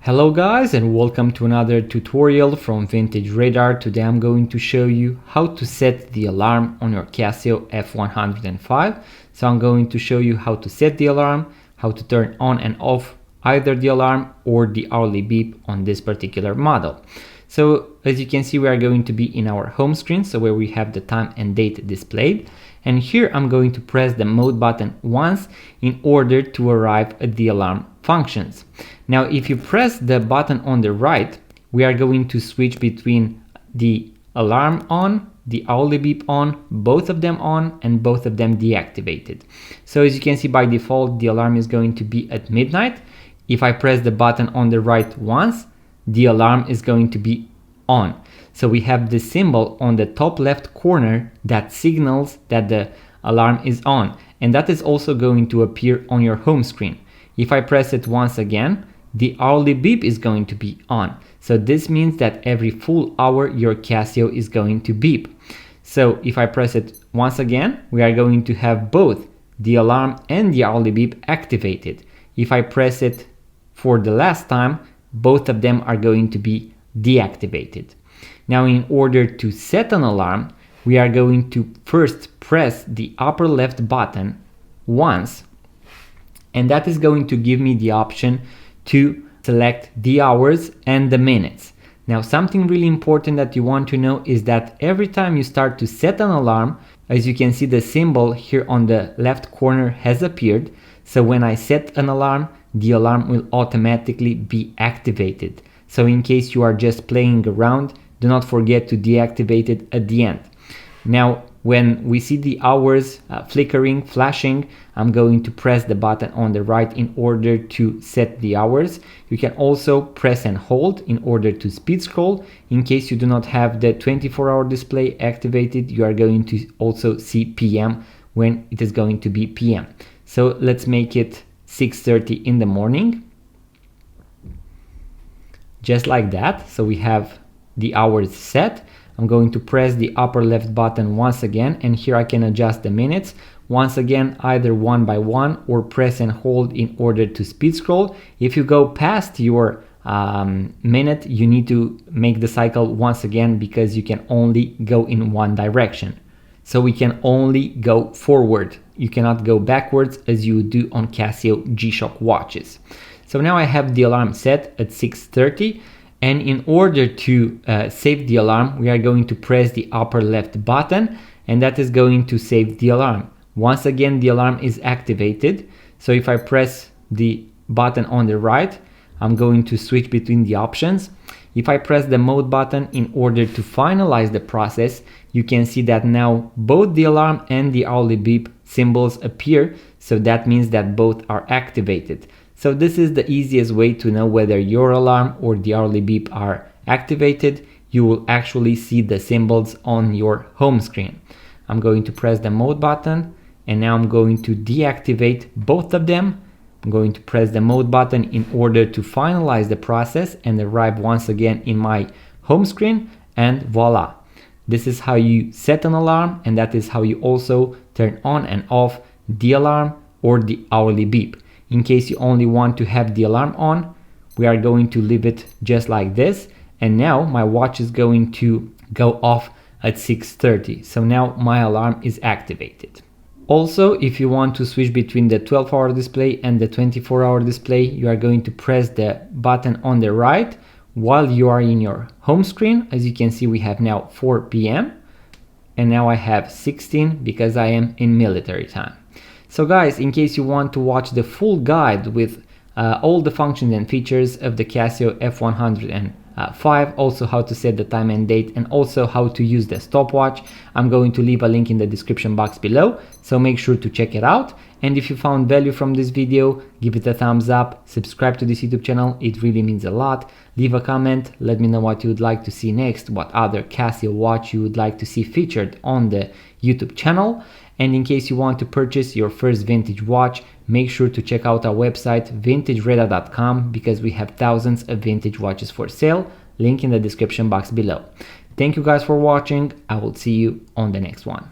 Hello guys, and welcome to another tutorial from Vintage Radar. Today I'm going to show you how to set the alarm on your Casio F105. So I'm going to show you how to set the alarm, how to turn on and off either the alarm or the hourly beep on this particular model. So as you can see, we are going to be in our home screen, so where we have the time and date displayed. And here I'm going to press the mode button once in order to arrive at the alarm functions. Now, if you press the button on the right, we are going to switch between the alarm on, the hourly beep on, both of them on, and both of them deactivated. So as you can see, by default, the alarm is going to be at midnight. If I press the button on the right once, the alarm is going to be on. So we have the symbol on the top left corner that signals that the alarm is on, and that is also going to appear on your home screen. If I press it once again, the hourly beep is going to be on. So this means that every full hour your Casio is going to beep. So if I press it once again, we are going to have both the alarm and the hourly beep activated. If I press it for the last time, both of them are going to be deactivated. Now, in order to set an alarm, we are going to first press the upper left button once, and that is going to give me the option to select the hours and the minutes. Now, something really important that you want to know is that every time you start to set an alarm, as you can see, the symbol here on the left corner has appeared. So when I set an alarm, the alarm will automatically be activated. So in case you are just playing around, do not forget to deactivate it at the end. Now, when we see the hours flickering, flashing, I'm going to press the button on the right in order to set the hours. You can also press and hold in order to speed scroll. In case you do not have the 24-hour display activated, you are going to also see PM when it is going to be PM. So let's make it 6:30 in the morning. Just like that. So we have the hours set. I'm going to press the upper left button once again, and here I can adjust the minutes. Once again, either one by one or press and hold in order to speed scroll. If you go past your minute, you need to make the cycle once again because you can only go in one direction. So we can only go forward. You cannot go backwards as you do on Casio G-Shock watches. So now I have the alarm set at 6:30. And in order to save the alarm, we are going to press the upper left button, and that is going to save the alarm. Once again, the alarm is activated. So if I press the button on the right, I'm going to switch between the options. If I press the mode button in order to finalize the process, you can see that now both the alarm and the hourly beep symbols appear. So that means that both are activated. So this is the easiest way to know whether your alarm or the hourly beep are activated. You will actually see the symbols on your home screen. I'm going to press the mode button, and now I'm going to deactivate both of them. I'm going to press the mode button in order to finalize the process and arrive once again in my home screen, and voila. This is how you set an alarm, and that is how you also turn on and off the alarm or the hourly beep. In case you only want to have the alarm on, we are going to leave it just like this. And now my watch is going to go off at 6:30. So now my alarm is activated. Also, if you want to switch between the 12-hour display and the 24-hour display, you are going to press the button on the right while you are in your home screen. As you can see, we have now 4 p.m. and now I have 16 because I am in military time. So guys, in case you want to watch the full guide with all the functions and features of the Casio F105, also how to set the time and date, and also how to use the stopwatch, I'm going to leave a link in the description box below, so make sure to check it out. And if you found value from this video, give it a thumbs up, subscribe to this YouTube channel, it really means a lot. Leave a comment, let me know what you would like to see next, what other Casio watch you would like to see featured on the YouTube channel. And in case you want to purchase your first vintage watch, make sure to check out our website vintageradar.com because we have thousands of vintage watches for sale. Link in the description box below. Thank you guys for watching. I will see you on the next one.